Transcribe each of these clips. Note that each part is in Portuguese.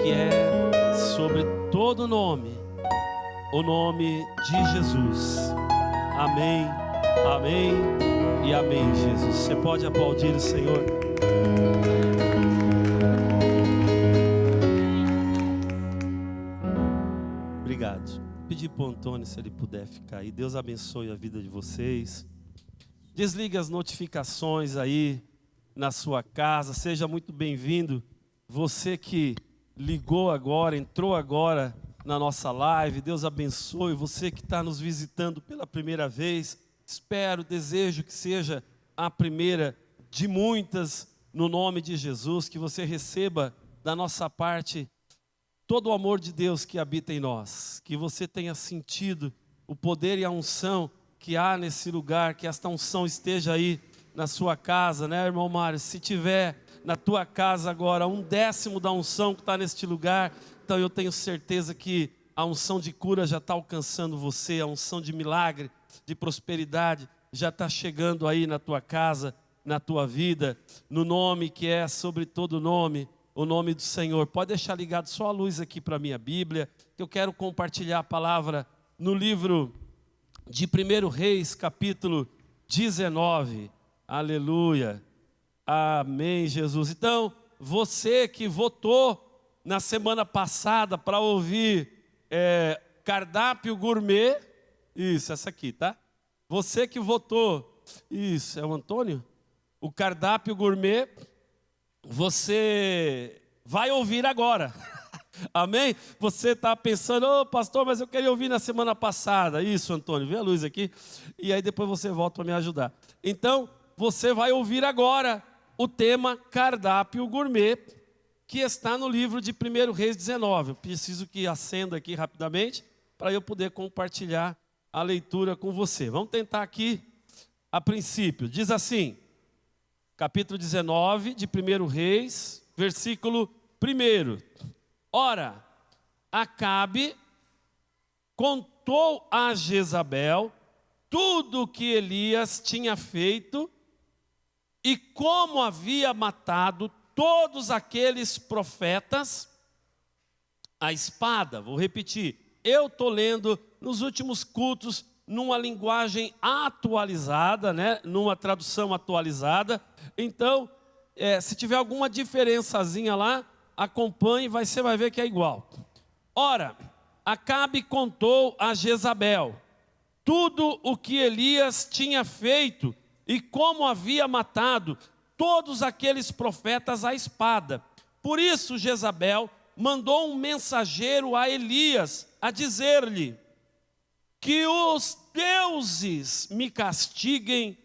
que é sobre todo nome, o nome de Jesus. Amém, amém e amém, Jesus. Você pode aplaudir o Senhor? Obrigado. Pedir para o Antônio se ele puder ficar aí. Deus abençoe a vida de vocês. Desligue as notificações aí na sua casa. Seja muito bem-vindo. Você que ligou agora, entrou agora na nossa live. Deus abençoe. Você que está nos visitando pela primeira vez. Espero, desejo que seja a primeira de muitas, no nome de Jesus. Que você receba da nossa parte todo o amor de Deus que habita em nós. Que você tenha sentido o poder e a unção que há nesse lugar. Que esta unção esteja aí na sua casa, né, irmão Mário? Se tiver na tua casa agora 1/10 da unção que está neste lugar, então eu tenho certeza que a unção de cura já está alcançando você. A unção de milagre, de prosperidade já está chegando aí na tua casa, na tua vida, no nome que é sobre todo nome, o nome do Senhor. Pode deixar ligado só a luz aqui para a minha Bíblia, que eu quero compartilhar a palavra no livro de 1 Reis, capítulo 19. Aleluia, amém, Jesus. Então, você que votou na semana passada para ouvir cardápio gourmet, isso, essa aqui, tá? Você que votou, isso, é o Antônio? O cardápio gourmet, você vai ouvir agora. Amém? Você está pensando, ô pastor, mas eu queria ouvir na semana passada. Isso, Antônio, vê a luz aqui. E aí depois você volta para me ajudar. Então, você vai ouvir agora o tema cardápio gourmet, que está no livro de 1 Reis 19. Eu preciso que acenda aqui rapidamente, para eu poder compartilhar a leitura com você. Vamos tentar aqui a princípio. Diz assim, capítulo 19 de 1 Reis, versículo 1. Ora, Acabe contou a Jezabel tudo o que Elias tinha feito e como havia matado todos aqueles profetas à espada. Vou repetir, eu estou lendo nos últimos cultos numa linguagem atualizada, né? Numa tradução atualizada. Então, se tiver alguma diferençazinha lá, acompanhe, você vai ver que é igual. Ora, Acabe contou a Jezabel tudo o que Elias tinha feito e como havia matado todos aqueles profetas à espada. Por isso Jezabel mandou um mensageiro a Elias a dizer-lhe: que os deuses me castiguem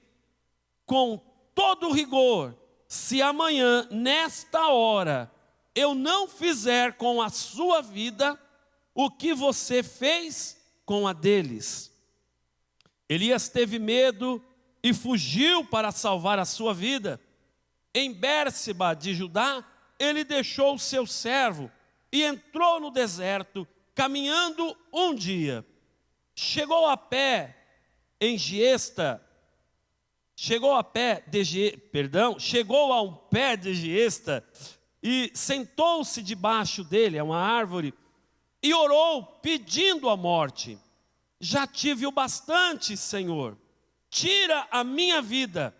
com todo rigor, se amanhã, nesta hora, eu não fizer com a sua vida o que você fez com a deles. Elias teve medo e fugiu para salvar a sua vida. Em Bérseba de Judá, ele deixou o seu servo e entrou no deserto, caminhando um dia. Chegou a pé a um pé de giesta e sentou-se debaixo dele, é uma árvore, e orou pedindo a morte. Já tive o bastante, Senhor, tira a minha vida,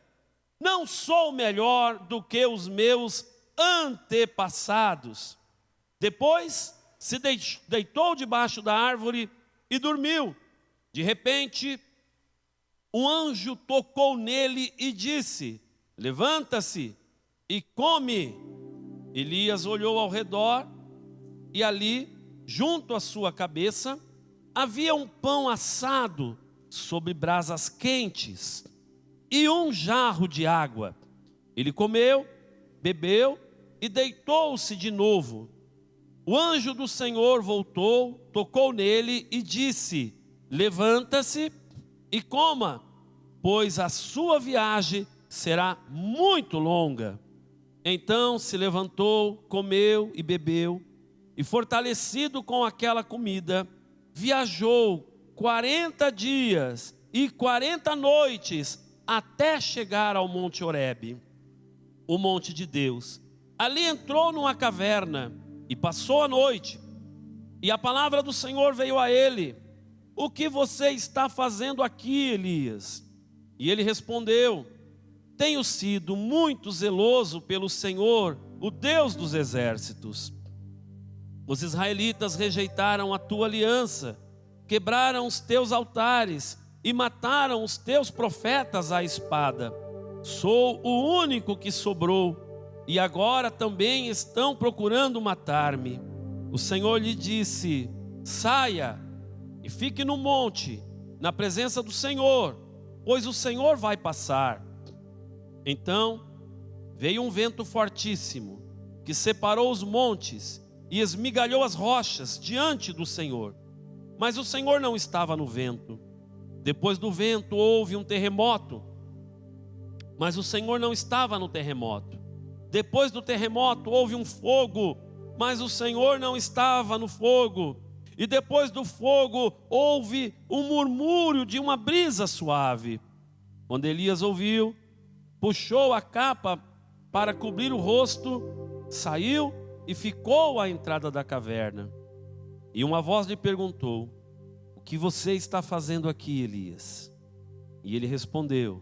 não sou melhor do que os meus antepassados. Depois se deitou debaixo da árvore e dormiu. De repente, um anjo tocou nele e disse: levanta-se e come. Elias olhou ao redor e ali, junto à sua cabeça, havia um pão assado sobre brasas quentes e um jarro de água. Ele comeu, bebeu e deitou-se de novo. O anjo do Senhor voltou, tocou nele e disse: levanta-se e coma, pois a sua viagem será muito longa. Então se levantou, comeu e bebeu, e fortalecido com aquela comida, viajou 40 dias e 40 noites até chegar ao Monte Horebe, o monte de Deus. Ali entrou numa caverna E passou a noite, e a palavra do Senhor veio a ele: o que você está fazendo aqui, Elias? E ele respondeu: tenho sido muito zeloso pelo Senhor, o Deus dos exércitos. Os israelitas rejeitaram a tua aliança, quebraram os teus altares e mataram os teus profetas à espada. Sou o único que sobrou, e agora também estão procurando matar-me. O Senhor lhe disse: saia e fique no monte, na presença do Senhor, pois o Senhor vai passar. Então veio um vento fortíssimo, que separou os montes e esmigalhou as rochas diante do Senhor. Mas o Senhor não estava no vento. Depois do vento houve um terremoto, mas o Senhor não estava no terremoto. Depois do terremoto houve um fogo, mas o Senhor não estava no fogo. E depois do fogo houve um murmúrio de uma brisa suave. Quando Elias ouviu, puxou a capa para cobrir o rosto, saiu e ficou à entrada da caverna. E uma voz lhe perguntou: o que você está fazendo aqui, Elias? E ele respondeu: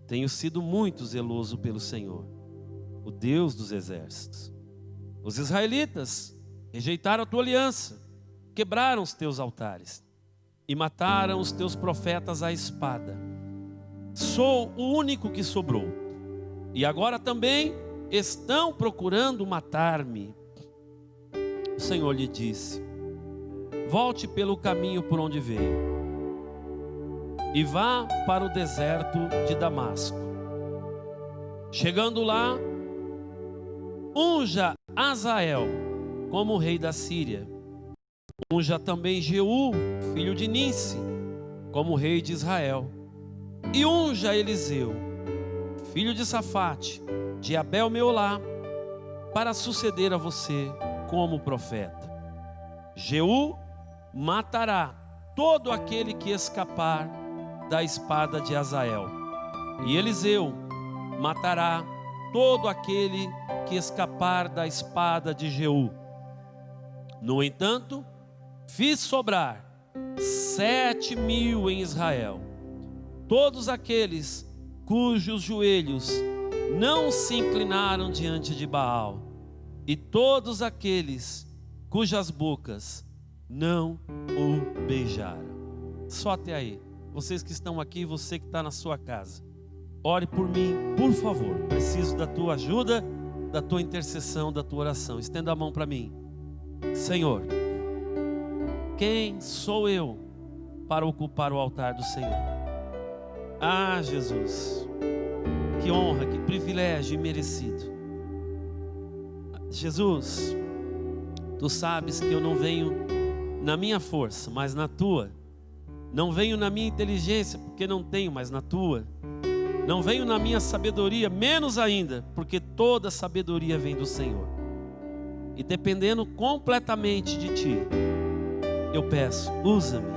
tenho sido muito zeloso pelo Senhor, o Deus dos exércitos. Os israelitas rejeitaram a tua aliança, quebraram os teus altares e mataram os teus profetas à espada. Sou o único que sobrou, e agora também estão procurando matar-me. O Senhor lhe disse: volte pelo caminho por onde veio e vá para o deserto de Damasco. Chegando lá, unja Azael como rei da Síria. Unja também Jeú, filho de Ninsi, como rei de Israel. E unja Eliseu, filho de Safate, de Abel-Meolá, para suceder a você como profeta. Jeú matará todo aquele que escapar da espada de Azael, e Eliseu matará todo aquele que escapar da espada de Jeú. No entanto, fiz sobrar 7.000 em Israel, todos aqueles cujos joelhos não se inclinaram diante de Baal, e todos aqueles cujas bocas não o beijaram. Só até aí. Vocês que estão aqui, você que está na sua casa, ore por mim, por favor. Preciso da tua ajuda, da tua intercessão, da tua oração. Estenda a mão para mim. Senhor, quem sou eu para ocupar o altar do Senhor? Ah, Jesus, que honra, que privilégio imerecido. Jesus, tu sabes que eu não venho na minha força, mas na tua. Não venho na minha inteligência, porque não tenho, mas na tua. Não venho na minha sabedoria, menos ainda, porque toda sabedoria vem do Senhor. E dependendo completamente de ti, eu peço: usa-me,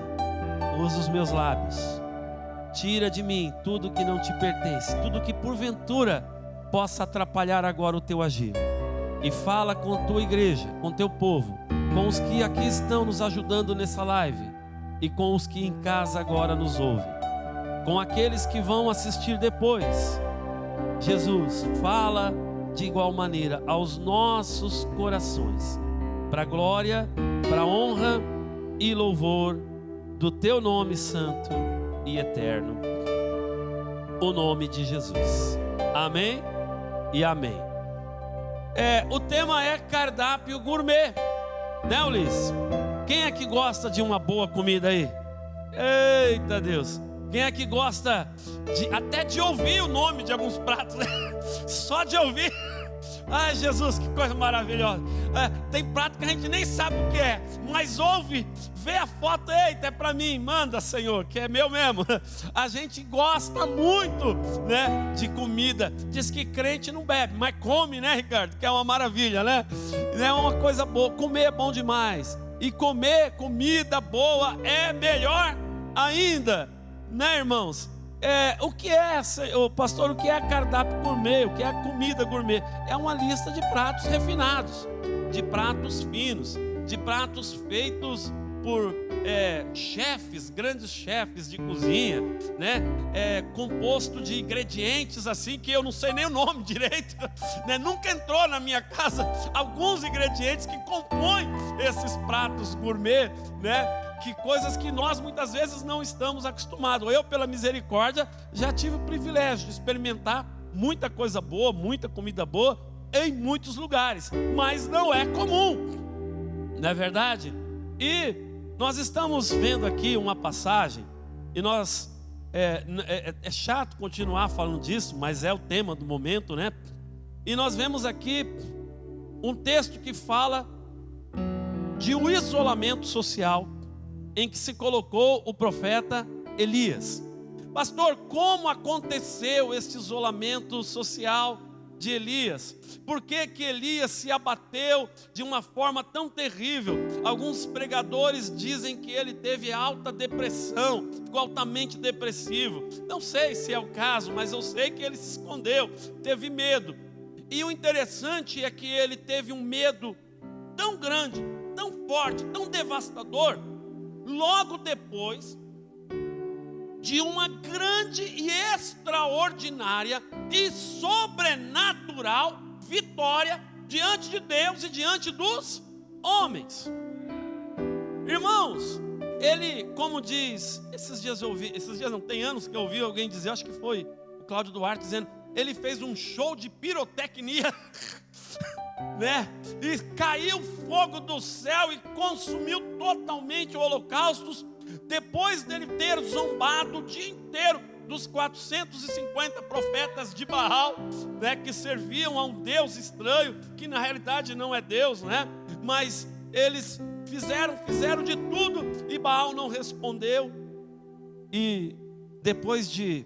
usa os meus lábios. Tira de mim tudo que não te pertence, tudo que porventura possa atrapalhar agora o teu agir. E fala com a tua igreja, com o teu povo, com os que aqui estão nos ajudando nessa live e com os que em casa agora nos ouvem, com aqueles que vão assistir depois. Jesus, fala de igual maneira aos nossos corações, para a glória, para a honra e louvor do teu nome santo e eterno, o nome de Jesus. Amém e amém. O tema é cardápio gourmet, né, Ulisses? Quem é que gosta de uma boa comida aí? Eita Deus! Quem é que gosta até de ouvir o nome de alguns pratos, né? Só de ouvir. Ai, Jesus, que coisa maravilhosa. Tem prato que a gente nem sabe o que é, mas ouve, vê a foto: eita, é para mim, manda, Senhor, que é meu mesmo. A gente gosta muito, né, de comida. Diz que crente não bebe, mas come, né, Ricardo? Que é uma maravilha, né? É uma coisa boa. Comer é bom demais, e comer comida boa é melhor ainda, né, irmãos? O que é, pastor, o que é cardápio gourmet? O que é comida gourmet? É uma lista de pratos refinados, de pratos finos, de pratos feitos por chefes, grandes chefes de cozinha, né? Composto de ingredientes assim que eu não sei nem o nome direito, né? Nunca entrou na minha casa alguns ingredientes que compõem esses pratos gourmet, né? Que coisas que nós muitas vezes não estamos acostumados. Eu, pela misericórdia, já tive o privilégio de experimentar muita coisa boa, muita comida boa em muitos lugares, mas não é comum, não é verdade? E nós estamos vendo aqui uma passagem, e nós, é chato continuar falando disso, mas é o tema do momento, né? E nós vemos aqui um texto que fala de um isolamento social em que se colocou o profeta Elias. Pastor, como aconteceu este isolamento social de Elias? Por que que Elias se abateu de uma forma tão terrível? Alguns pregadores dizem que ele teve alta depressão, ficou altamente depressivo. Não sei se é o caso, mas eu sei que ele se escondeu, teve medo. E o interessante é que ele teve um medo tão grande, tão forte, tão devastador, logo depois de uma grande e extraordinária e sobrenatural vitória diante de Deus e diante dos homens. Irmãos, ele, como diz, esses dias não, tem anos que eu ouvi alguém dizer, acho que foi o Cláudio Duarte dizendo, ele fez um show de pirotecnia, né? E caiu fogo do céu e consumiu totalmente o holocausto, depois dele ter zombado o dia inteiro dos 450 profetas de Baal, né, que serviam a um Deus estranho, que na realidade não é Deus, né? Mas eles fizeram de tudo e Baal não respondeu. E depois de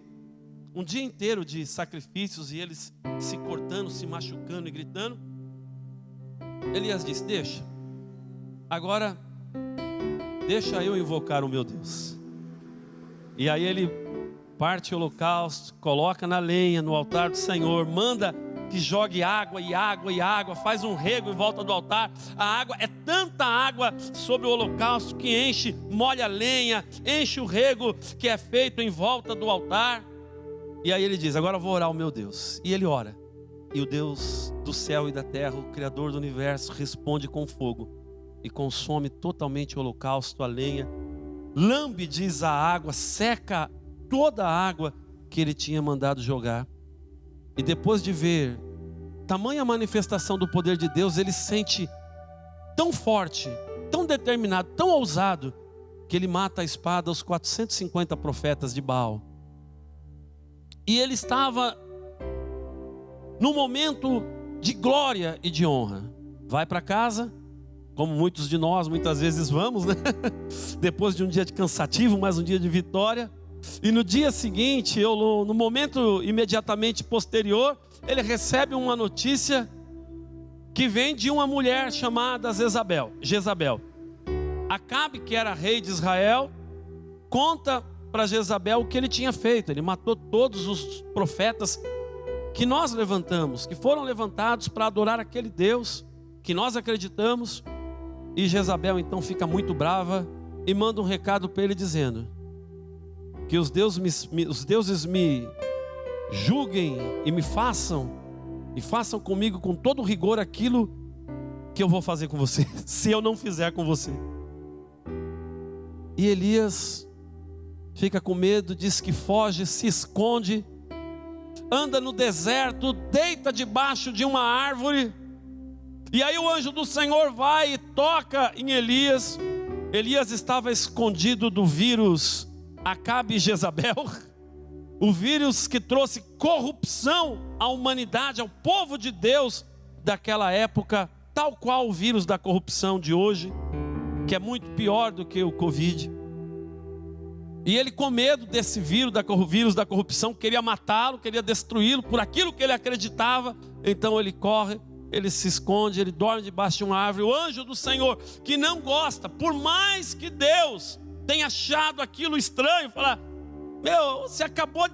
um dia inteiro de sacrifícios e eles se cortando, se machucando e gritando, Elias disse, deixa eu invocar o meu Deus. E aí ele parte o holocausto, coloca na lenha, no altar do Senhor, manda que jogue água e água e água, faz um rego em volta do altar. A água, é tanta água sobre o holocausto que molha a lenha, enche o rego que é feito em volta do altar. E aí ele diz, agora eu vou orar ao meu Deus. E ele ora, e o Deus do céu e da terra, o Criador do universo, responde com fogo e consome totalmente o holocausto, a lenha, lambe, diz, a água, seca toda a água que ele tinha mandado jogar. E depois de ver tamanha manifestação do poder de Deus, ele se sente tão forte, tão determinado, tão ousado, que ele mata a espada os 450 profetas de Baal. E ele estava num momento de glória e de honra. Vai para casa, como muitos de nós muitas vezes vamos, né? Depois de um dia de cansativo, mais um dia de vitória. E no dia seguinte, no momento imediatamente posterior, ele recebe uma notícia que vem de uma mulher chamada Jezabel. Acabe, que era rei de Israel, conta para Jezabel o que ele tinha feito. Ele matou todos os profetas que nós levantamos, que foram levantados para adorar aquele Deus que nós acreditamos. E Jezabel então fica muito brava e manda um recado para ele dizendo que os deuses me julguem e me façam comigo com todo rigor aquilo que eu vou fazer com você, se eu não fizer com você. E Elias fica com medo, diz que foge, se esconde, anda no deserto, deita debaixo de uma árvore. E aí o anjo do Senhor vai e toca em Elias. Elias estava escondido do vírus Acabe e Jezabel, o vírus que trouxe corrupção à humanidade, ao povo de Deus daquela época, tal qual o vírus da corrupção de hoje, que é muito pior do que o Covid. E ele, com medo desse vírus da corrupção, queria matá-lo, queria destruí-lo por aquilo que ele acreditava. Então ele corre, ele se esconde, ele dorme debaixo de uma árvore. O anjo do Senhor, que não gosta, por mais que Deus tenha achado aquilo estranho, fala: Meu,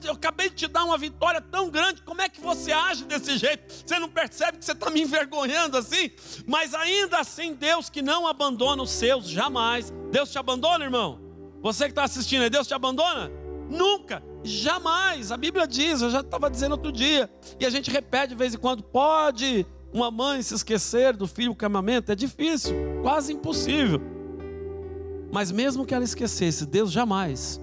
eu acabei de te dar uma vitória tão grande, como é que você age desse jeito? Você não percebe que você está me envergonhando assim? Mas ainda assim, Deus que não abandona os seus, jamais. Deus te abandona, irmão? Você que está assistindo aí, Deus te abandona? Nunca, jamais. A Bíblia diz, eu já estava dizendo outro dia, e a gente repete de vez em quando, pode uma mãe se esquecer do filho que amamenta? É difícil, quase impossível. Mas mesmo que ela esquecesse, Deus jamais,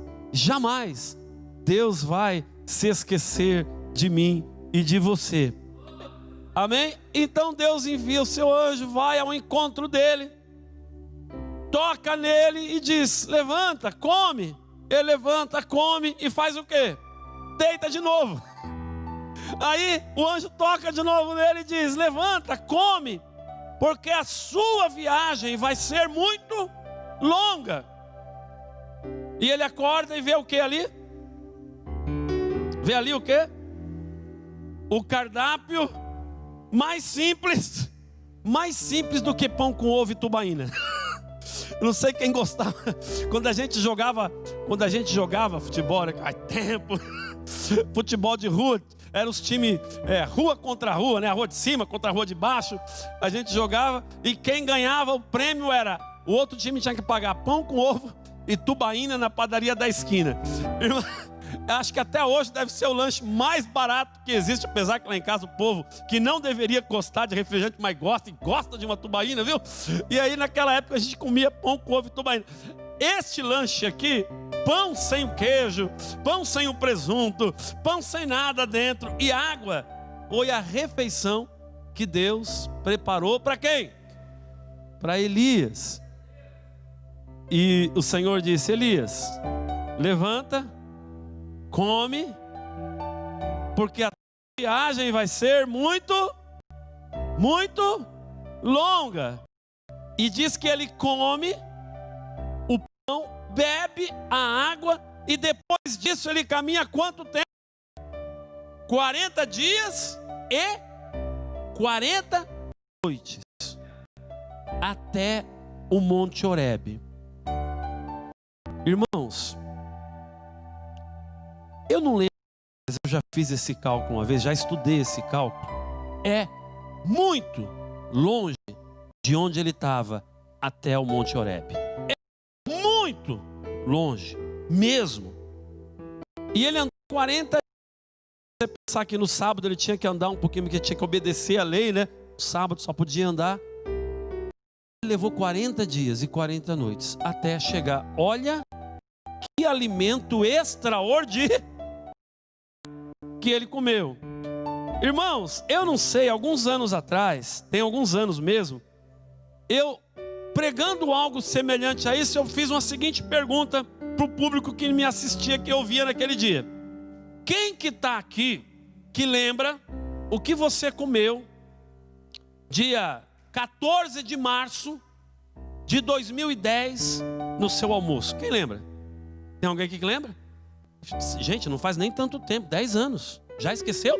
Deus vai se esquecer de mim e de você. Amém? Então Deus envia o seu anjo, vai ao encontro dele, toca nele e diz: levanta, come. Ele levanta, come e faz o quê? Deita de novo. Aí o anjo toca de novo nele e diz: levanta, come, porque a sua viagem vai ser muito longa. E ele acorda e vê o que ali? Vê ali o que? O cardápio mais simples do que pão com ovo e tubaína. Não sei quem gostava. Quando a gente jogava futebol, há tempo, futebol de rua, eram os times rua contra rua, né? A rua de cima contra a rua de baixo. A gente jogava e quem ganhava o prêmio era, o outro time tinha que pagar pão com ovo e tubaína na padaria da esquina. Irmão, acho que até hoje deve ser o lanche mais barato que existe, apesar que lá em casa o povo que não deveria gostar de refrigerante, mas gosta de uma tubaína, viu? E aí naquela época a gente comia pão com ovo e tubaína. Este lanche aqui, pão sem o queijo, pão sem o presunto, pão sem nada dentro e água, foi a refeição que Deus preparou para quem? Para Elias. E o Senhor disse: Elias, levanta, come, porque a viagem vai ser muito longa. E diz que ele come o pão, bebe a água, e depois disso ele caminha quanto tempo? 40 dias e 40 noites, até o Monte Horebe. Irmãos, eu não lembro, mas eu já fiz esse cálculo uma vez, já estudei esse cálculo. É muito longe de onde ele estava até o Monte Horebe. É muito longe mesmo. E ele andou 40 dias. Você pensar que no sábado ele tinha que andar um pouquinho, porque tinha que obedecer a lei, né? No sábado só podia andar. Ele levou 40 dias e 40 noites até chegar. Olha que alimento extraordinário que ele comeu. Irmãos, eu não sei, alguns anos atrás, tem alguns anos mesmo, eu pregando algo semelhante a isso, eu fiz uma seguinte pergunta para o público que me assistia, que eu via naquele dia. Quem que está aqui que lembra o que você comeu dia 14 de março de 2010 no seu almoço? Quem lembra? Tem alguém aqui que lembra? Gente, não faz nem tanto tempo, 10 anos. Já esqueceu?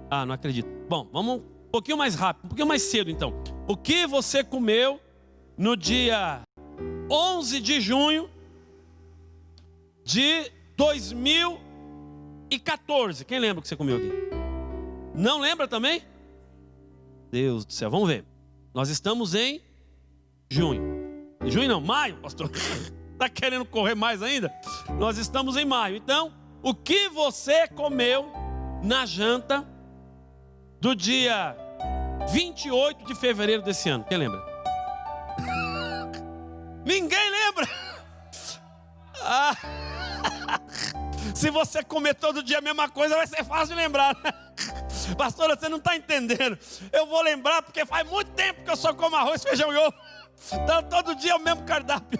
Ah, não acredito. Bom, vamos um pouquinho mais rápido, um pouquinho mais cedo então. O que você comeu no dia 11 de junho de 2014? Quem lembra o que você comeu aqui? Não lembra também? Deus do céu, vamos ver. Nós estamos em junho. Em junho não, maio, pastor. Está querendo correr mais ainda? Nós estamos em maio. Então, o que você comeu na janta do dia 28 de fevereiro desse ano? Quem lembra? Ninguém lembra. Ah. Se você comer todo dia a mesma coisa, vai ser fácil de lembrar, né? Pastora, você não está entendendo. Eu vou lembrar porque faz muito tempo que eu só como arroz, feijão e ovo. Então todo dia é o mesmo cardápio.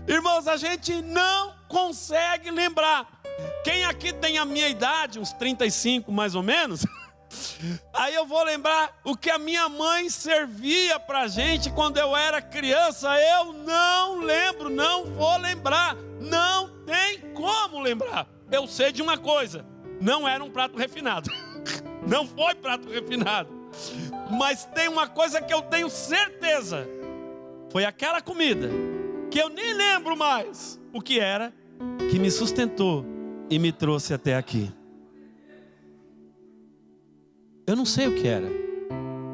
Irmãos, a gente não consegue lembrar. Quem aqui tem a minha idade, uns 35 mais ou menos, aí eu vou lembrar o que a minha mãe servia pra gente quando eu era criança. Eu não lembro, não vou lembrar. Não tem como lembrar. Eu sei de uma coisa: não era um prato refinado. Não foi prato refinado. Mas tem uma coisa que eu tenho certeza: foi aquela comida que eu nem lembro mais o que era, que me sustentou e me trouxe até aqui. Eu não sei o que era.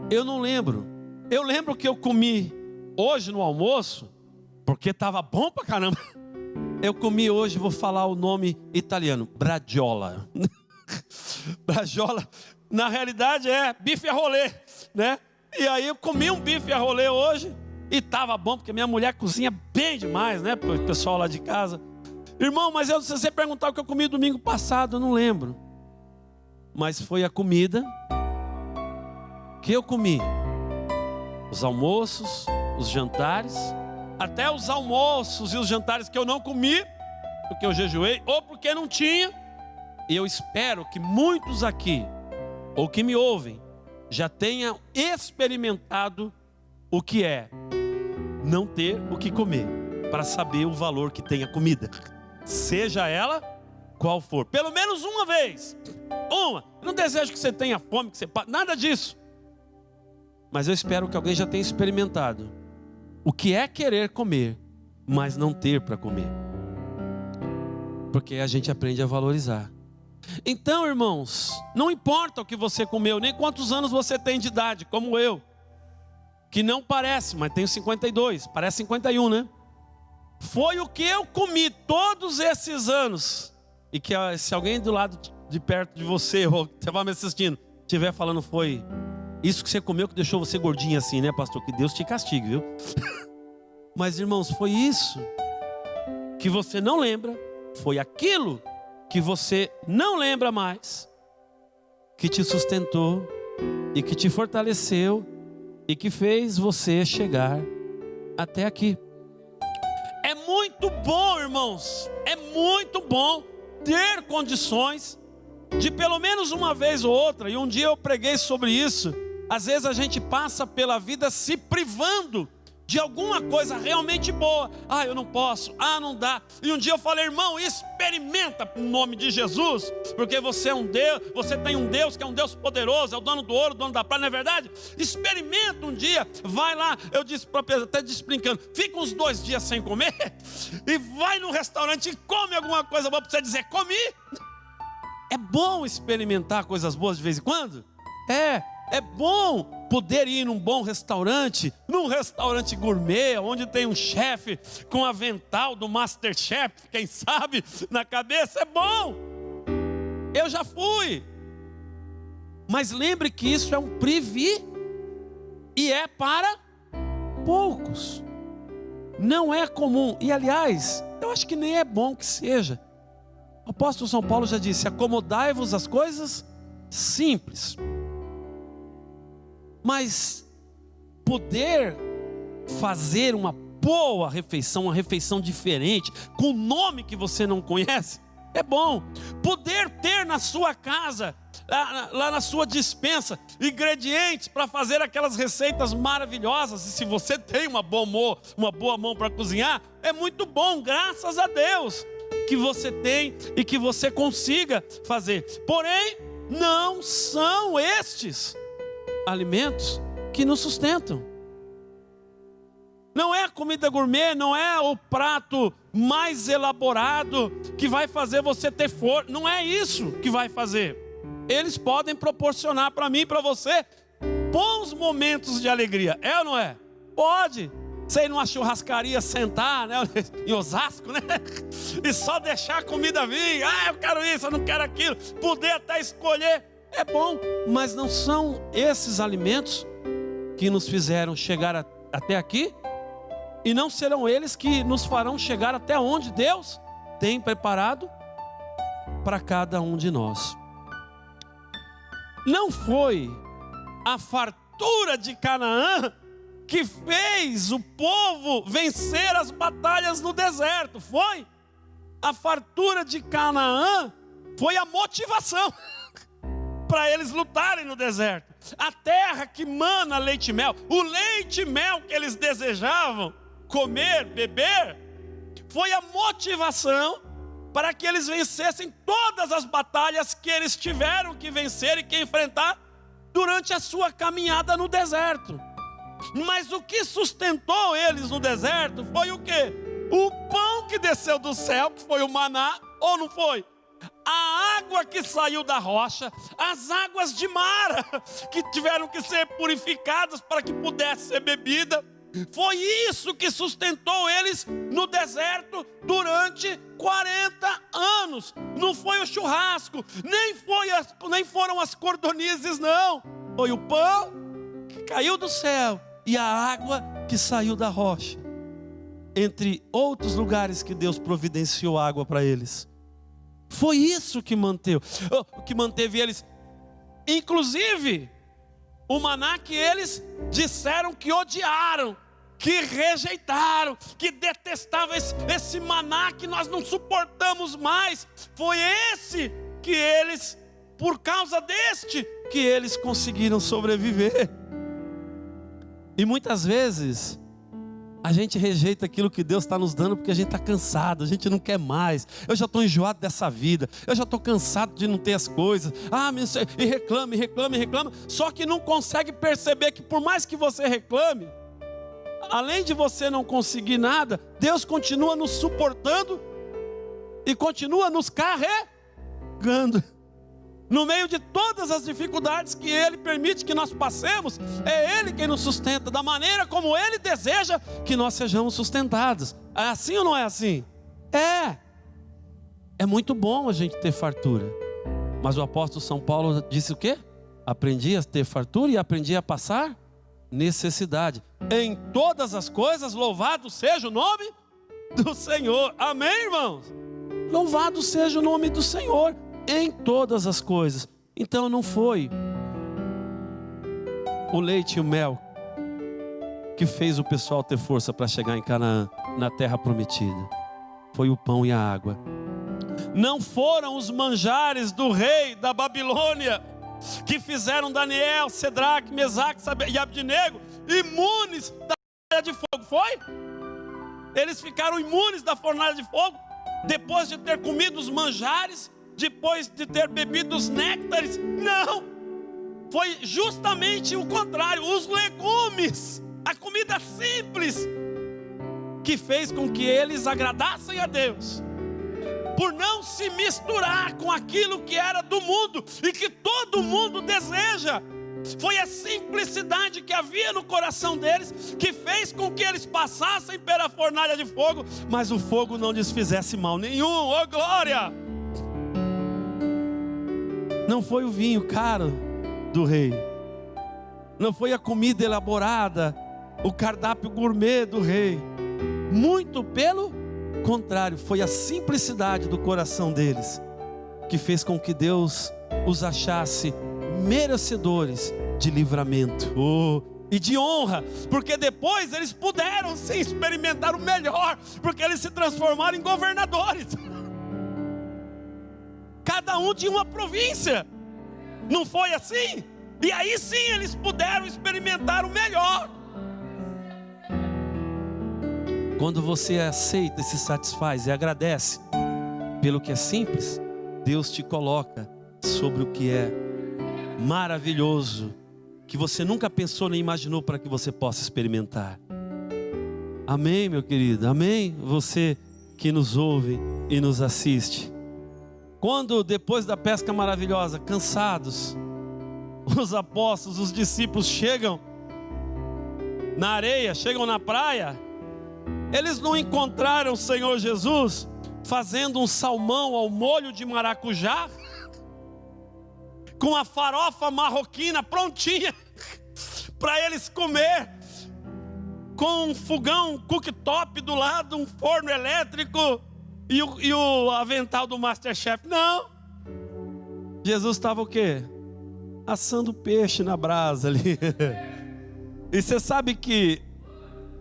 Eu não lembro. Eu lembro que eu comi hoje no almoço, porque estava bom pra caramba. Eu comi hoje, vou falar o nome italiano, bradiola. Bradiola, na realidade é bife a rolê, né? E aí eu comi um bife a rolê hoje e estava bom, porque minha mulher cozinha bem demais, né? Para o pessoal lá de casa. Irmão, mas se você perguntar o que eu comi domingo passado, eu não lembro. Mas foi a comida que eu comi. Os almoços, os jantares, até os almoços e os jantares que eu não comi, porque eu jejuei, ou porque não tinha. E eu espero que muitos aqui, ou que me ouvem, já tenham experimentado o que é não ter o que comer, para saber o valor que tem a comida, seja ela qual for, pelo menos uma vez, uma. Eu não desejo que você tenha fome, que você nada disso, mas eu espero que alguém já tenha experimentado o que é querer comer, mas não ter para comer, porque a gente aprende a valorizar. Então, irmãos, não importa o que você comeu, nem quantos anos você tem de idade, como eu, que não parece, mas tenho 52, parece 51, né? Foi o que eu comi todos esses anos, e que se alguém do lado de perto de você, ou que estava me assistindo, estiver falando, foi isso que você comeu que deixou você gordinho assim, né, pastor? Que Deus te castigue, viu? Mas, irmãos, foi isso que você não lembra, foi aquilo que você não lembra mais, que te sustentou e que te fortaleceu e que fez você chegar até aqui. É muito bom, irmãos, é muito bom ter condições de pelo menos uma vez ou outra, e um dia eu preguei sobre isso. Às vezes a gente passa pela vida se privando de alguma coisa realmente boa. Ah, eu não posso, não dá. E um dia eu falei, irmão, experimenta no nome de Jesus, porque você é um Deus, você tem um Deus que é um Deus poderoso, é o dono do ouro, o dono da prata, não é verdade? Experimenta um dia, vai lá, eu disse para Pedro, até disse brincando, fica uns 2 dias sem comer, e vai no restaurante e come alguma coisa boa para você dizer, comi. É bom experimentar coisas boas de vez em quando? É bom poder ir num bom restaurante, num restaurante gourmet, onde tem um chefe com avental do Masterchef, quem sabe, na cabeça, é bom. Eu já fui. Mas lembre que isso é um privilégio, e é para poucos. Não é comum, e aliás, eu acho que nem é bom que seja. O apóstolo São Paulo já disse, acomodai-vos às coisas simples. Mas poder fazer uma boa refeição, uma refeição diferente, com um nome que você não conhece, é bom. Poder ter na sua casa, lá na sua despensa, ingredientes para fazer aquelas receitas maravilhosas. E se você tem uma boa mão para cozinhar, é muito bom, graças a Deus, que você tem e que você consiga fazer. Porém, não são estes alimentos que nos sustentam. Não é a comida gourmet, não é o prato mais elaborado que vai fazer você ter força. Não é isso que vai fazer. Eles podem proporcionar para mim e para você bons momentos de alegria. É ou não é? Pode. Você ir numa churrascaria, sentar, né, em Osasco, né? E só deixar a comida vir. Eu quero isso, eu não quero aquilo. Poder até escolher. É bom, mas não são esses alimentos que nos fizeram chegar até aqui, e não serão eles que nos farão chegar até onde Deus tem preparado para cada um de nós. Não foi a fartura de Canaã que fez o povo vencer as batalhas no deserto, foi? A fartura de Canaã foi a motivação para eles lutarem no deserto. A terra que mana leite e mel, o leite e mel que eles desejavam comer, beber, foi a motivação para que eles vencessem todas as batalhas que eles tiveram que vencer e que enfrentar durante a sua caminhada no deserto. Mas o que sustentou eles no deserto foi o quê? O pão que desceu do céu, que foi o maná, ou não foi? A água que saiu da rocha, as águas de Mara, que tiveram que ser purificadas para que pudesse ser bebida. Foi isso que sustentou eles no deserto durante 40 anos. Não foi o churrasco, nem foram as cordonizes, não. Foi o pão que caiu do céu e a água que saiu da rocha. Entre outros lugares que Deus providenciou água para eles. Foi isso que manteve eles. Inclusive, o maná que eles disseram que odiaram, que rejeitaram, que detestavam esse maná que nós não suportamos mais. Foi esse que eles, por causa deste, que eles conseguiram sobreviver. E muitas vezes a gente rejeita aquilo que Deus está nos dando porque a gente está cansado, a gente não quer mais. Eu já estou enjoado dessa vida, eu já estou cansado de não ter as coisas. E reclama. Só que não consegue perceber que por mais que você reclame, além de você não conseguir nada, Deus continua nos suportando e continua nos carregando. No meio de todas as dificuldades que Ele permite que nós passemos, é Ele quem nos sustenta, da maneira como Ele deseja que nós sejamos sustentados. É assim ou não é assim? É muito bom a gente ter fartura. Mas o apóstolo São Paulo disse o quê? Aprendi a ter fartura e aprendi a passar necessidade. Em todas as coisas, louvado seja o nome do Senhor. Amém, irmãos? Louvado seja o nome do Senhor. Em todas as coisas. Então não foi o leite e o mel que fez o pessoal ter força para chegar em Canaã, na terra prometida. Foi o pão e a água. Não foram os manjares do rei da Babilônia que fizeram Daniel, Cedraque, Mesaque e Abdinego imunes da fornalha de fogo. Foi? Eles ficaram imunes da fornalha de fogo depois de ter comido os manjares, depois de ter bebido os néctares. Não, foi justamente o contrário. Os legumes, a comida simples, que fez com que eles agradassem a Deus, por não se misturar com aquilo que era do mundo e que todo mundo deseja. Foi a simplicidade que havia no coração deles que fez com que eles passassem pela fornalha de fogo, mas o fogo não lhes fizesse mal nenhum. Oh glória! Não foi o vinho caro do rei, não foi a comida elaborada, o cardápio gourmet do rei. Muito pelo contrário, foi a simplicidade do coração deles que fez com que Deus os achasse merecedores de livramento e de honra, porque depois eles puderam sim experimentar o melhor, porque eles se transformaram em governadores. Cada um tinha uma província, não foi assim? E aí sim eles puderam experimentar o melhor. Quando você aceita e se satisfaz e agradece pelo que é simples, Deus te coloca sobre o que é maravilhoso, que você nunca pensou nem imaginou para que você possa experimentar. Amém, meu querido? Amém? Você que nos ouve e nos assiste. Quando depois da pesca maravilhosa, cansados, os apóstolos, os discípulos chegam na areia, chegam na praia, eles não encontraram o Senhor Jesus fazendo um salmão ao molho de maracujá, com a farofa marroquina prontinha para eles comer, com um fogão cooktop do lado, um forno elétrico e o avental do Masterchef. Não, Jesus estava o quê? Assando peixe na brasa ali. E você sabe que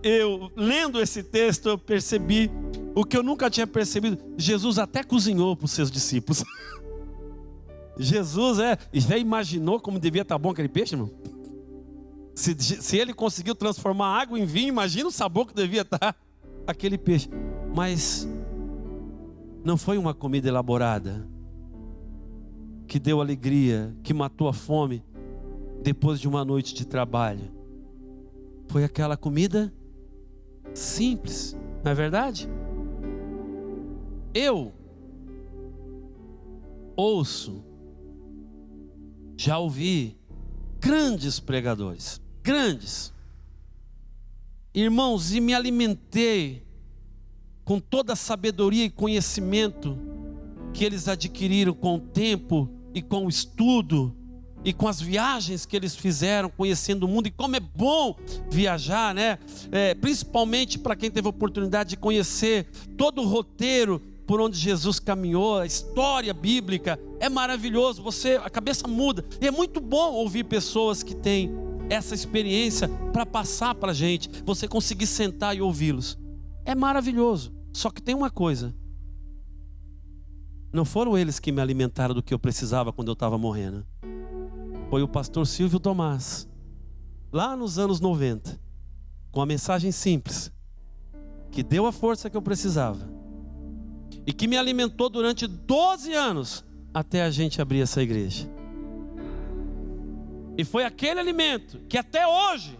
eu, lendo esse texto, eu percebi o que eu nunca tinha percebido. Jesus até cozinhou para os seus discípulos. Jesus já imaginou como devia estar bom aquele peixe, irmão? Se ele conseguiu transformar água em vinho, imagina o sabor que devia estar aquele peixe. Mas não foi uma comida elaborada que deu alegria, que matou a fome depois de uma noite de trabalho. Foi aquela comida simples Não é verdade? Eu já ouvi grandes pregadores, grandes irmãos, e me alimentei com toda a sabedoria e conhecimento que eles adquiriram com o tempo e com o estudo e com as viagens que eles fizeram, conhecendo o mundo. E como é bom viajar, né? Principalmente para quem teve a oportunidade de conhecer todo o roteiro por onde Jesus caminhou, a história bíblica. É maravilhoso, a cabeça muda. E é muito bom ouvir pessoas que têm essa experiência para passar para a gente, você conseguir sentar e ouvi-los. É maravilhoso. Só que tem uma coisa: não foram eles que me alimentaram do que eu precisava quando eu estava morrendo. Foi o pastor Silvio Tomás, lá nos anos 90, com a mensagem simples, que deu a força que eu precisava e que me alimentou durante 12 anos até a gente abrir essa igreja. E foi aquele alimento que até hoje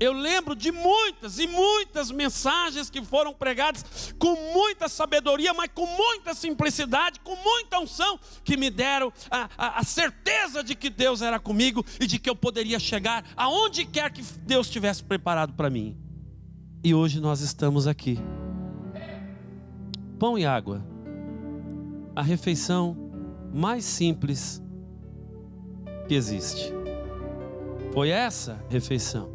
eu lembro de muitas e muitas mensagens que foram pregadas com muita sabedoria, mas com muita simplicidade, com muita unção, que me deram a certeza de que Deus era comigo e de que eu poderia chegar aonde quer que Deus tivesse preparado para mim. E hoje nós estamos aqui. Pão e água, a refeição mais simples que existe. Foi essa refeição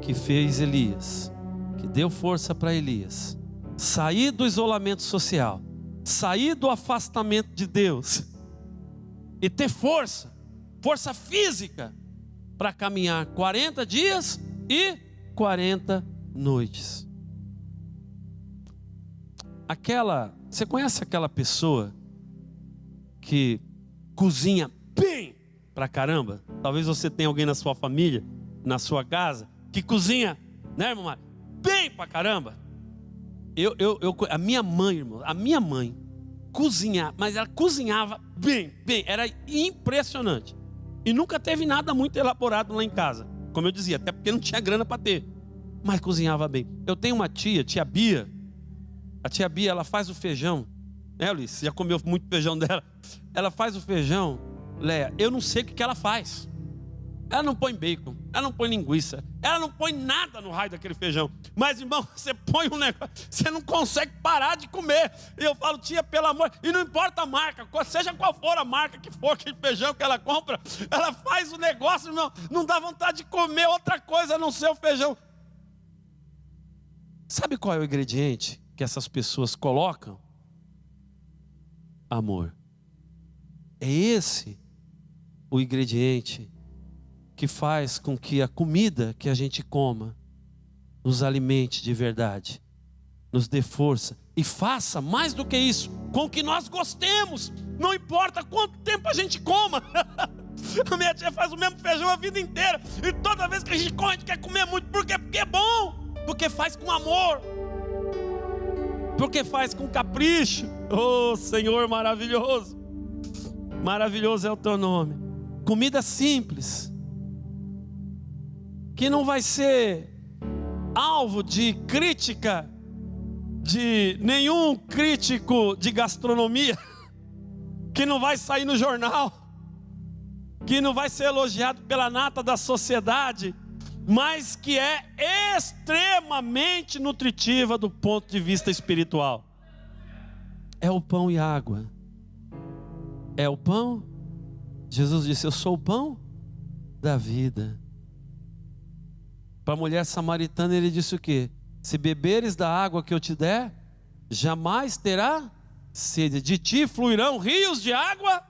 que fez Elias, que deu força para Elias sair do isolamento social, sair do afastamento de Deus e ter força física para caminhar 40 dias e 40 noites. Você conhece aquela pessoa que cozinha bem pra caramba? Talvez você tenha alguém na sua família, na sua casa, que cozinha, né, irmão Mário? Bem pra caramba. A minha mãe, irmão, cozinhava, mas ela cozinhava bem, era impressionante. E nunca teve nada muito elaborado lá em casa, como eu dizia, até porque não tinha grana para ter, mas cozinhava bem. Eu tenho uma tia Bia. A tia Bia, ela faz o feijão, né, Luiz? Você já comeu muito feijão dela? Ela faz o feijão, Léa, eu não sei o que ela faz. Ela não põe bacon, ela não põe linguiça, ela não põe nada no raio daquele feijão. Mas, irmão, você põe um negócio, você não consegue parar de comer. E eu falo, tia, pelo amor, e não importa a marca, seja qual for a marca que for aquele feijão que ela compra, ela faz o negócio, irmão, não dá vontade de comer outra coisa a não ser o feijão. Sabe qual é o ingrediente que essas pessoas colocam? Amor. É esse o ingrediente que faz com que a comida que a gente coma nos alimente de verdade, nos dê força e faça mais do que isso, com que nós gostemos, não importa quanto tempo a gente coma. A minha tia faz o mesmo feijão a vida inteira, e toda vez que a gente come, a gente quer comer muito. Por quê? Porque é bom, porque faz com amor, porque faz com capricho. Oh, Senhor maravilhoso, maravilhoso é o teu nome. Comida simples, que não vai ser alvo de crítica de nenhum crítico de gastronomia, que não vai sair no jornal, que não vai ser elogiado pela nata da sociedade, mas que é extremamente nutritiva do ponto de vista espiritual. É o pão e a água. É o pão. Jesus disse, eu sou o pão da vida. Para a mulher samaritana ele disse o quê? Se beberes da água que eu te der, jamais terá sede. De ti fluirão rios de água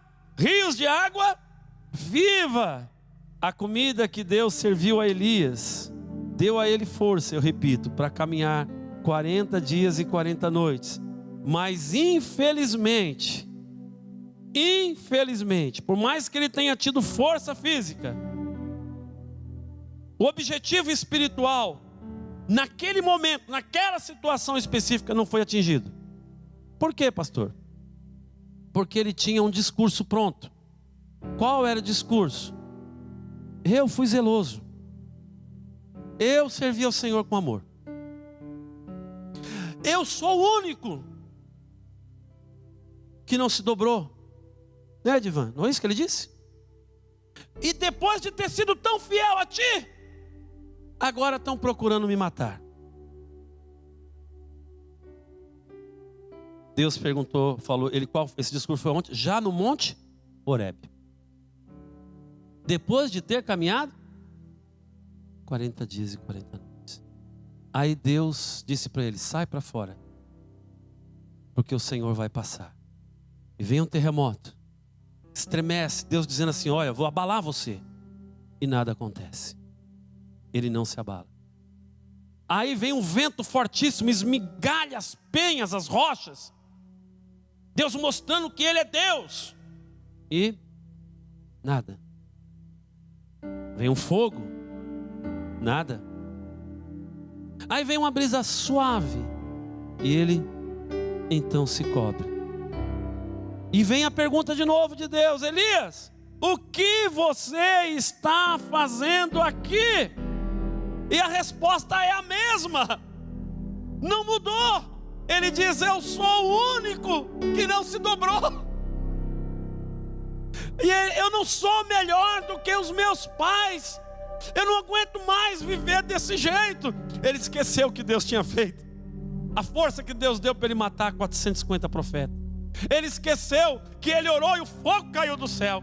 viva. A comida que Deus serviu a Elias deu a ele força, eu repito, para caminhar 40 dias e 40 noites. Mas infelizmente, por mais que ele tenha tido força física, o objetivo espiritual, naquele momento, naquela situação específica, não foi atingido. Por quê, pastor? Porque ele tinha um discurso pronto. Qual era o discurso? Eu fui zeloso. Eu servi ao Senhor com amor. Eu sou o único que não se dobrou. Né, Divan? Não é isso que ele disse? E depois de ter sido tão fiel a ti, agora estão procurando me matar. Deus perguntou, falou, esse discurso foi ontem, já no monte Horebe. Depois de ter caminhado 40 dias e 40 noites. Aí Deus disse para ele: sai para fora, porque o Senhor vai passar. E vem um terremoto, estremece, Deus dizendo assim: olha, vou abalar você. E nada acontece. Ele não se abala. Aí vem um vento fortíssimo, esmigalha as penhas, as rochas. Deus mostrando que Ele é Deus. E nada. Vem um fogo. Nada. Aí vem uma brisa suave. E Ele então se cobre. E vem a pergunta de novo de Deus: Elias, o que você está fazendo aqui? E a resposta é a mesma. Não mudou. Ele diz: eu sou o único que não se dobrou. E eu não sou melhor do que os meus pais. Eu não aguento mais viver desse jeito. Ele esqueceu o que Deus tinha feito. A força que Deus deu para ele matar 450 profetas. Ele esqueceu que ele orou e o fogo caiu do céu.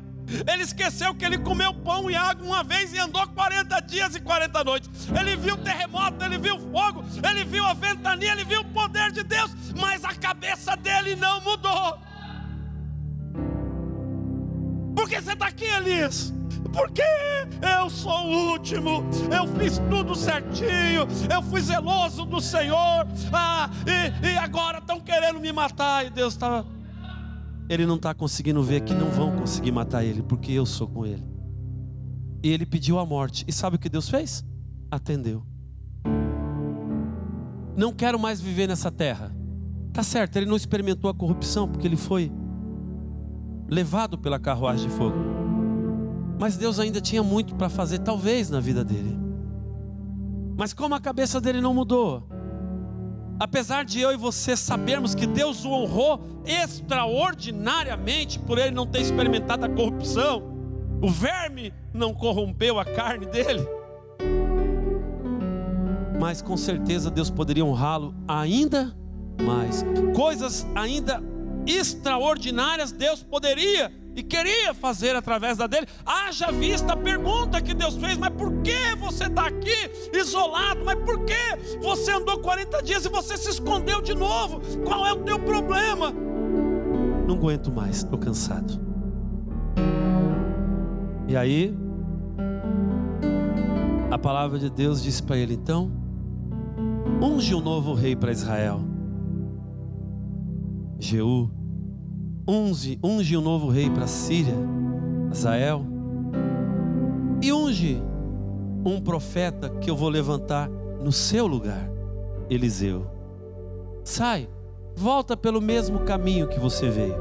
Ele esqueceu que ele comeu pão e água uma vez e andou 40 dias e 40 noites. Ele viu o terremoto, ele viu o fogo, ele viu a ventania, ele viu o poder de Deus. Mas a cabeça dele não mudou. Por que você está aqui, Elias? Porque eu sou o último. Eu fiz tudo certinho. Eu fui zeloso do Senhor. E agora estão querendo me matar. E Deus está... Ele não está conseguindo ver que não vão conseguir matar ele, porque eu sou com ele. E ele pediu a morte. E sabe o que Deus fez? Atendeu. Não quero mais viver nessa terra. Tá certo, ele não experimentou a corrupção, porque ele foi levado pela carruagem de fogo. Mas Deus ainda tinha muito para fazer, talvez, na vida dele. Mas como a cabeça dele não mudou, apesar de eu e você sabermos que Deus o honrou extraordinariamente por ele não ter experimentado a corrupção, o verme não corrompeu a carne dele, mas com certeza Deus poderia honrá-lo ainda mais. Coisas ainda extraordinárias Deus poderia e queria fazer através da dele. Haja vista a pergunta que Deus fez: mas por que você está aqui isolado? Mas por que você andou 40 dias e você se escondeu de novo? Qual é o teu problema? Não aguento mais, estou cansado. E aí a palavra de Deus disse para ele: então unge um novo rei para Israel. Jeú. Unge um novo rei para a Síria, Azael. E unge um profeta que eu vou levantar no seu lugar, Eliseu. Sai, volta pelo mesmo caminho que você veio.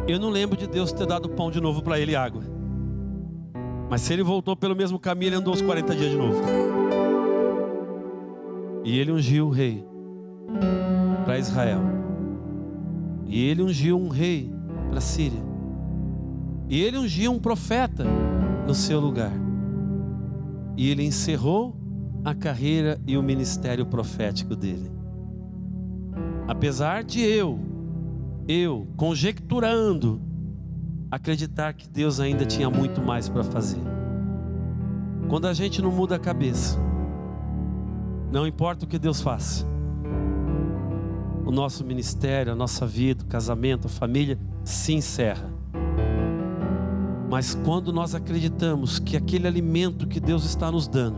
Eu não lembro de Deus ter dado pão de novo para ele e água. Mas se ele voltou pelo mesmo caminho, ele andou os 40 dias de novo. E ele ungiu o rei para Israel. E ele ungiu um rei para a Síria. E ele ungiu um profeta no seu lugar. E ele encerrou a carreira e o ministério profético dele. Apesar de eu conjecturando, acreditar que Deus ainda tinha muito mais para fazer. Quando a gente não muda a cabeça, não importa o que Deus faça, o nosso ministério, a nossa vida, o casamento, a família se encerra. Mas quando nós acreditamos que aquele alimento que Deus está nos dando,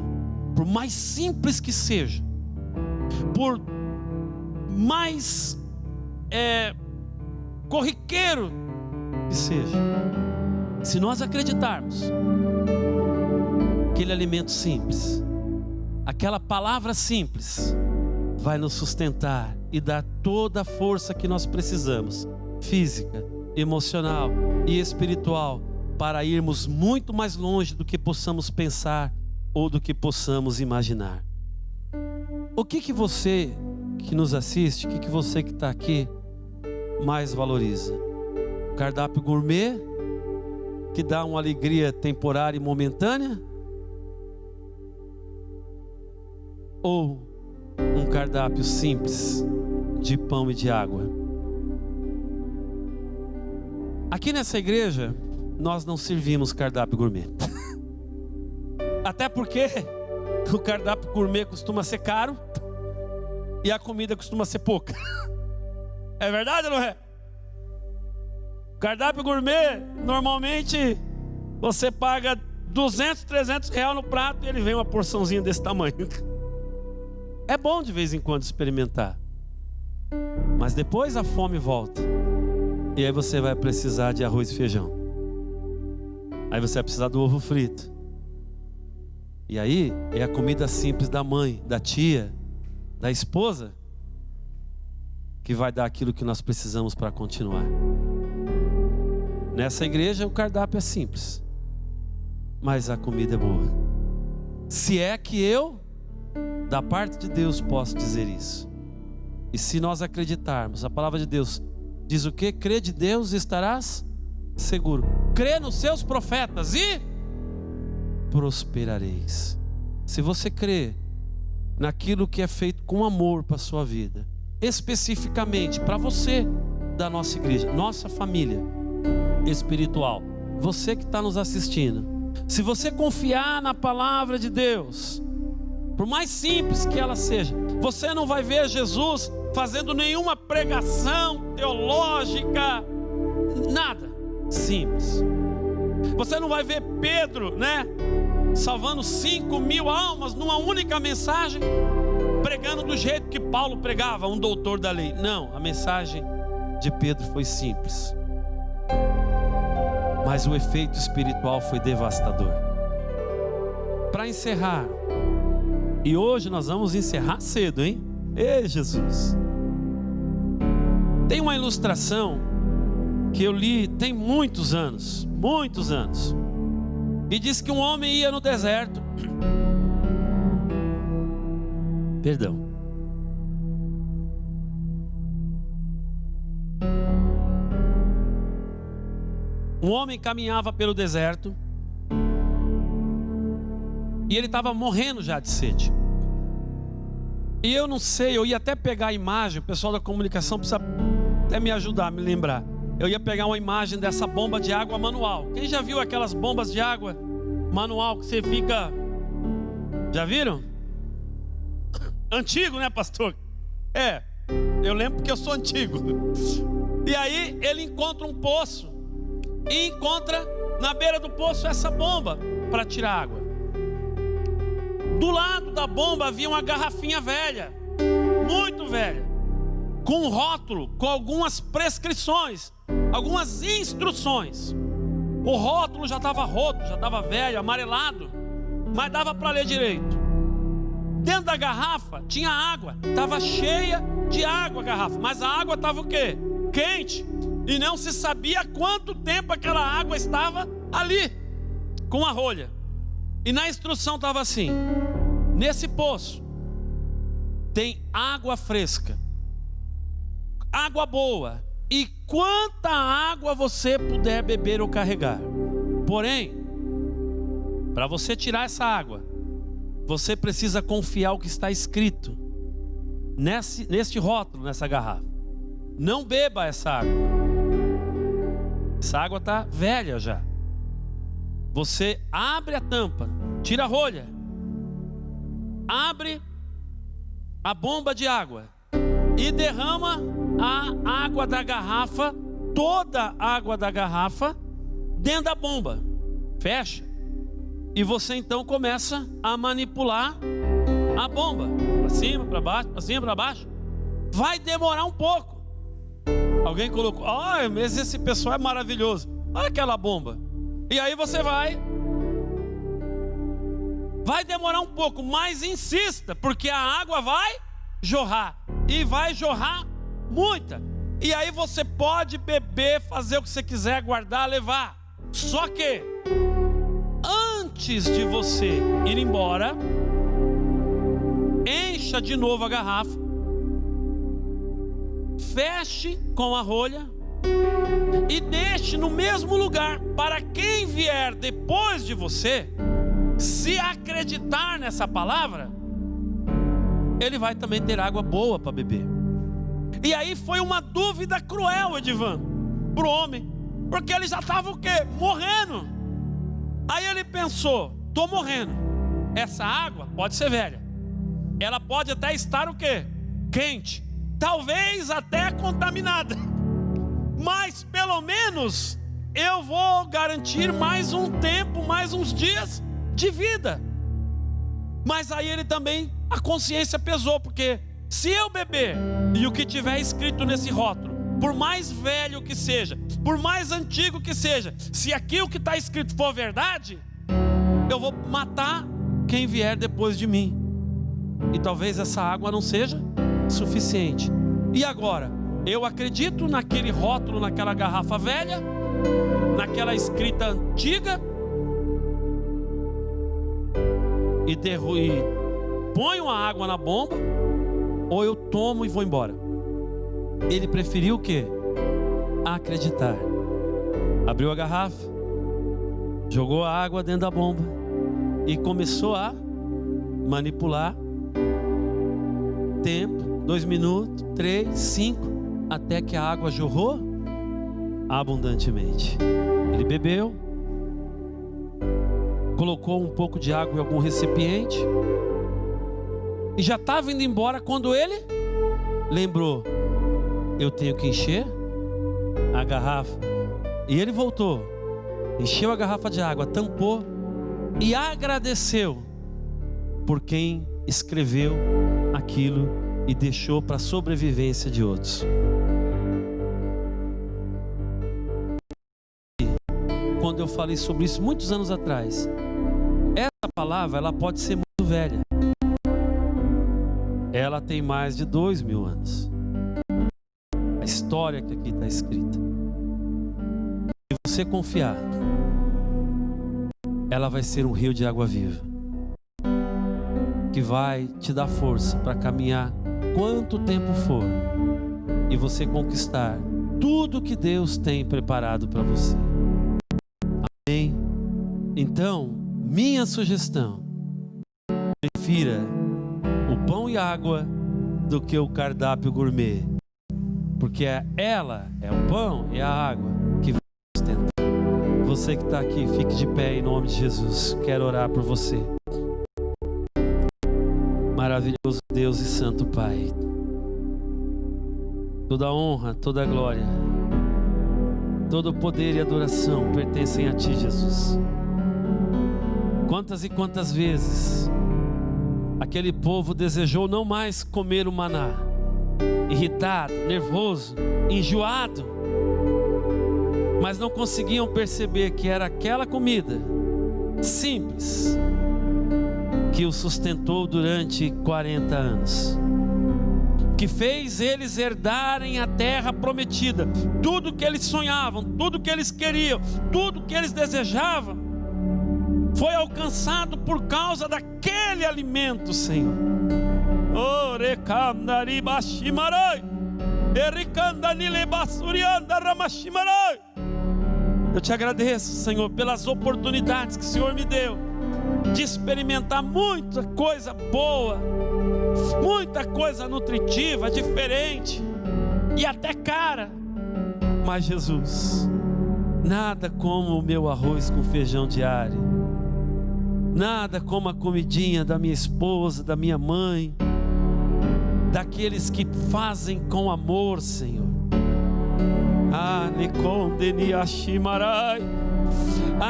por mais simples que seja, por mais corriqueiro que seja, se nós acreditarmos, aquele alimento simples, aquela palavra simples, vai nos sustentar e dar toda a força que nós precisamos, física, emocional e espiritual, para irmos muito mais longe do que possamos pensar ou do que possamos imaginar. O que você que nos assiste, o que você que está aqui mais valoriza? O cardápio gourmet, que dá uma alegria temporária e momentânea? Ou um cardápio simples de pão e de água? Aqui nessa igreja, nós não servimos cardápio gourmet. Até porque o cardápio gourmet costuma ser caro e a comida costuma ser pouca. É verdade ou não é? O cardápio gourmet, normalmente, você paga 200, 300 reais no prato e ele vem uma porçãozinha desse tamanho. É bom de vez em quando experimentar. Mas depois a fome volta. E aí você vai precisar de arroz e feijão. Aí você vai precisar do ovo frito. E aí é a comida simples da mãe, da tia, da esposa, que vai dar aquilo que nós precisamos para continuar. Nessa igreja o cardápio é simples, mas a comida é boa. Se é que eu, da parte de Deus, posso dizer isso. E se nós acreditarmos, a palavra de Deus diz o quê? Crê de Deus e estarás seguro. Crê nos seus profetas e prosperareis. Se você crê naquilo que é feito com amor para a sua vida, especificamente para você da nossa igreja, nossa família espiritual, você que está nos assistindo, se você confiar na palavra de Deus, por mais simples que ela seja, você não vai ver Jesus fazendo nenhuma pregação teológica, nada, simples. Você não vai ver Pedro, salvando 5.000 almas numa única mensagem, pregando do jeito que Paulo pregava, um doutor da lei. Não, a mensagem de Pedro foi simples, mas o efeito espiritual foi devastador. Para encerrar, e hoje nós vamos encerrar cedo, hein? Ei, Jesus! Tem uma ilustração que eu li tem muitos anos, e diz que um homem ia no deserto. Perdão. Um homem caminhava pelo deserto e ele estava morrendo já de sede. E eu não sei, eu ia até pegar a imagem, o pessoal da comunicação precisa até me ajudar, me lembrar. Eu ia pegar uma imagem dessa bomba de água manual. Quem já viu aquelas bombas de água manual que você fica... Já viram? Antigo, né, pastor? É, eu lembro porque eu sou antigo. E aí ele encontra um poço e encontra na beira do poço essa bomba para tirar água. Do lado da bomba havia uma garrafinha velha, muito velha, com um rótulo, com algumas prescrições, algumas instruções. O rótulo já estava roto, já estava velho, amarelado, mas dava para ler direito. Dentro da garrafa tinha água, estava cheia de água a garrafa, mas a água estava o quê? Quente, e não se sabia quanto tempo aquela água estava ali, com a rolha. E na instrução estava assim: nesse poço tem água fresca, água boa, e quanta água você puder beber ou carregar. Porém, para você tirar essa água, você precisa confiar o que está escrito neste rótulo, nessa garrafa. Não beba essa água. Essa água está velha já. Você abre a tampa, tira a rolha, abre a bomba de água e derrama a água da garrafa, toda a água da garrafa, dentro da bomba. Fecha. E você então começa a manipular a bomba, para cima, para baixo, para cima, para baixo. Vai demorar um pouco. Alguém colocou: mas esse pessoal é maravilhoso. Olha aquela bomba. E aí você vai demorar um pouco, mas insista, porque a água vai jorrar, e vai jorrar muita. E aí você pode beber, fazer o que você quiser, guardar, levar. Só que antes de você ir embora, enche encha de novo a garrafa, feche com a rolha e deixe no mesmo lugar para quem vier depois de você, se acreditar nessa palavra, ele vai também ter água boa para beber. E aí foi uma dúvida cruel, Edivan, para o homem, porque ele já estava o quê? Morrendo. Aí ele pensou: estou morrendo, essa água pode ser velha, ela pode até estar o quê? Quente, talvez até contaminada, mas pelo menos eu vou garantir mais um tempo, mais uns dias de vida. Mas aí ele também, a consciência pesou, porque se eu beber e o que tiver escrito nesse rótulo, por mais velho que seja, por mais antigo que seja, se aquilo que está escrito for verdade, eu vou matar quem vier depois de mim, e talvez essa água não seja suficiente. E agora, eu acredito naquele rótulo, naquela garrafa velha, naquela escrita antiga, e ponho a água na bomba, ou eu tomo e vou embora. Ele preferiu o quê? Acreditar. Abriu a garrafa, jogou a água dentro da bomba e começou a manipular. Tempo, 2 minutos, 3, 5, até que a água jorrou abundantemente. Ele bebeu, colocou um pouco de água em algum recipiente e já estava indo embora quando ele lembrou: eu tenho que encher a garrafa. E ele voltou, encheu a garrafa de água, tampou e agradeceu por quem escreveu aquilo e deixou para a sobrevivência de outros. Quando eu falei sobre isso muitos anos atrás, essa palavra ela pode ser muito velha, ela tem mais de 2000 anos. A história que aqui está escrita, se você confiar, ela vai ser um rio de água viva, que vai te dar força para caminhar quanto tempo for, e você conquistar tudo que Deus tem preparado para você. Amém? Então, minha sugestão: prefira o pão e água do que o cardápio gourmet, porque ela é o pão e a água que vai sustentar. Você que está aqui, fique de pé em nome de Jesus. Quero orar por você. Maravilhoso Deus e Santo Pai, toda honra, toda glória, todo o poder e adoração pertencem a Ti, Jesus. Quantas e quantas vezes aquele povo desejou não mais comer o maná, irritado, nervoso, enjoado, mas não conseguiam perceber que era aquela comida simples que o sustentou durante 40 anos, que fez eles herdarem a terra prometida. Tudo que eles sonhavam, tudo que eles queriam, tudo que eles desejavam, foi alcançado por causa daquele alimento, Senhor. Eu te agradeço, Senhor, pelas oportunidades que o Senhor me deu de experimentar muita coisa boa, muita coisa nutritiva, diferente e até cara. Mas Jesus, nada como o meu arroz com feijão diário, nada como a comidinha da minha esposa, da minha mãe, daqueles que fazem com amor, Senhor.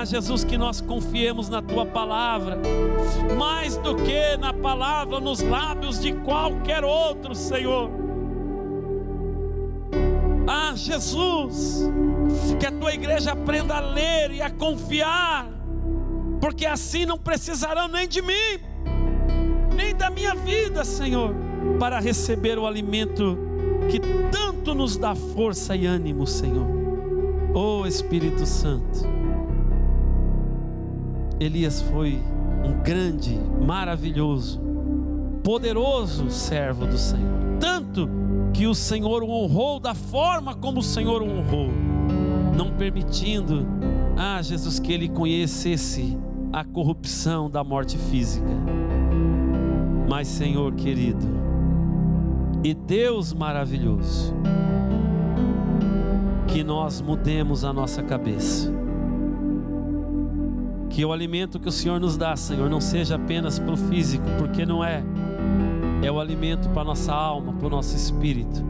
Jesus, que nós confiemos na Tua palavra, mais do que na palavra nos lábios de qualquer outro, Senhor. Jesus, que a Tua igreja aprenda a ler e a confiar, porque assim não precisarão nem de mim, nem da minha vida, Senhor, para receber o alimento que tanto nos dá força e ânimo, Senhor. Oh Espírito Santo, Elias foi um grande, maravilhoso poderoso servo do Senhor. Tanto que o Senhor o honrou da forma como o Senhor o honrou, não permitindo, Jesus, que ele conhecesse a corrupção da morte física. Mas, Senhor querido e Deus maravilhoso, que nós mudemos a nossa cabeça, que o alimento que o Senhor nos dá, Senhor, não seja apenas para o físico, porque não é. É o alimento para a nossa alma, para o nosso espírito,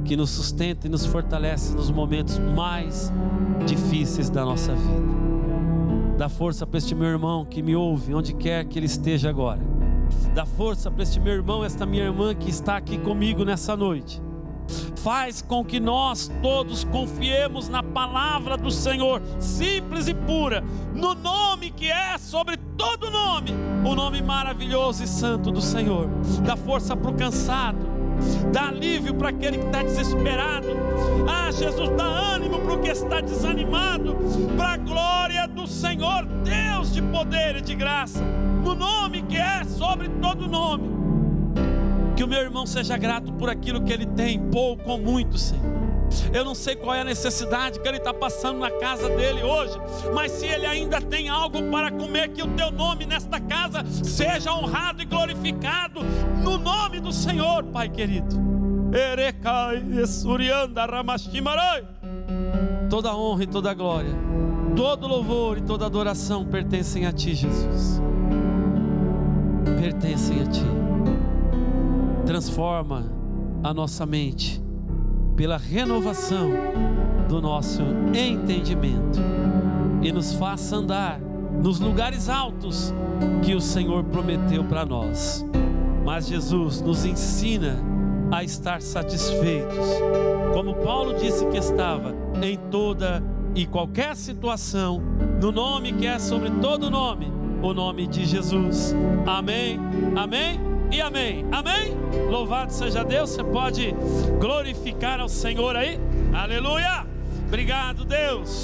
que nos sustenta e nos fortalece nos momentos mais difíceis da nossa vida. Dá força para este meu irmão que me ouve, onde quer que ele esteja agora. Dá força para este meu irmão, esta minha irmã que está aqui comigo nessa noite. Faz com que nós todos confiemos na palavra do Senhor, simples e pura, no nome que é sobre todo nome, o nome maravilhoso e santo do Senhor. Dá força para o cansado, dá alívio para aquele que está desesperado. Jesus, dá ânimo para o que está desanimado, para a glória do Senhor, Deus de poder e de graça, no nome que é sobre todo nome. Que o meu irmão seja grato por aquilo que ele tem, pouco ou muito, Senhor. Eu não sei qual é a necessidade que ele está passando na casa dele hoje, mas se ele ainda tem algo para comer, que o teu nome nesta casa seja honrado e glorificado, no nome do Senhor, Pai querido. Toda honra e toda glória, todo louvor e toda adoração pertencem a Ti, Jesus. Pertencem a Ti. Transforma a nossa mente pela renovação do nosso entendimento e nos faça andar nos lugares altos que o Senhor prometeu para nós. Mas Jesus nos ensina a estar satisfeitos, como Paulo disse que estava, em toda e qualquer situação, no nome que é sobre todo nome, o nome de Jesus. Amém, amém e amém, amém. Louvado seja Deus. Você pode glorificar ao Senhor aí, aleluia. Obrigado, Deus.